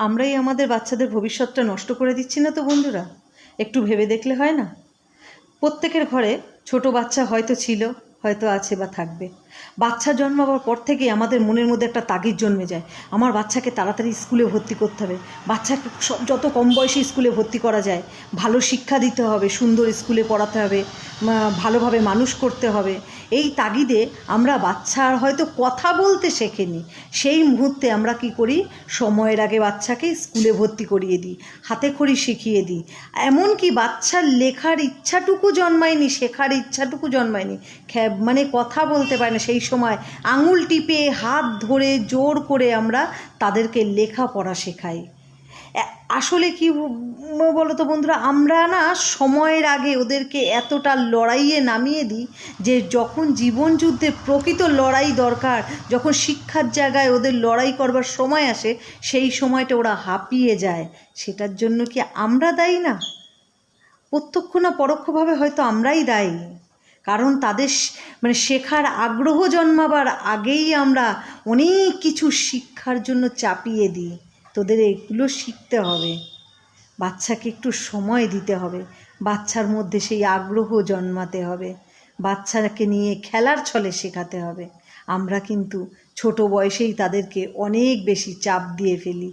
আমরাই আমাদের বাচ্চাদের ভবিষ্যৎটা নষ্ট করে দিচ্ছি না তো বন্ধুরা? একটু ভেবে দেখলে হয় না? প্রত্যেকের ঘরে ছোট বাচ্চা হয়তো ছিল, হয়তো আছে বা থাকবে। বাচ্চা জন্মাবার পর থেকেই আমাদের মনের মধ্যে একটা তাগিদ জন্মে যায়, আমার বাচ্চাকে তাড়াতাড়ি স্কুলে ভর্তি করতে হবে, বাচ্চাকে যত কম বয়সে স্কুলে ভর্তি করা যায়, ভালো শিক্ষা দিতে হবে, সুন্দর স্কুলে পড়াতে হবে, ভালোভাবে মানুষ করতে হবে। এই তাগিদে আমরা বাচ্চার হয়তো কথা বলতে শেখেনি, সেই মুহূর্তে আমরা কি করি, সময়ের আগে বাচ্চাকে স্কুলে ভর্তি করিয়ে দিই, হাতে খড়ি শিখিয়ে দিই। এমনকি বাচ্চার লেখার ইচ্ছাটুকু জন্মায়নি, শেখার ইচ্ছাটুকু জন্মায়নি, মানে কথা বলতে পারে না, সেই সময় আঙুল টিপে হাত ধরে জোর করে আমরা তাদেরকে লেখাপড়া শেখাই। আসলে কি বলো তো বন্ধুরা, আমরা না সময়ের আগে ওদেরকে এতটা লড়াইয়ে নামিয়ে দিই যে যখন জীবনযুদ্ধের প্রকৃত লড়াই দরকার, যখন শিক্ষার জায়গায় ওদের লড়াই করবার সময় আসে, সেই সময়টা ওরা হাঁপিয়ে যায়। সেটার জন্য কি আমরা দায়ী না? প্রত্যক্ষ না পরোক্ষভাবে হয়তো আমরাই দায়ী। কারণ তাদের মানে শেখার আগ্রহ জন্মাবার আগেই আমরা অনেক কিছু শিক্ষার জন্য চাপিয়ে দিই। তোদের এগুলো শিখতে হবে, বাচ্চাকে একটু সময় দিতে হবে, বাচ্চার মধ্যে সেই আগ্রহ জন্মাতে হবে, বাচ্চাকে নিয়ে খেলার ছলে শেখাতে হবে। আমরা কিন্তু ছোট বয়সেই তাদেরকে অনেক বেশি চাপ দিয়ে ফেলি।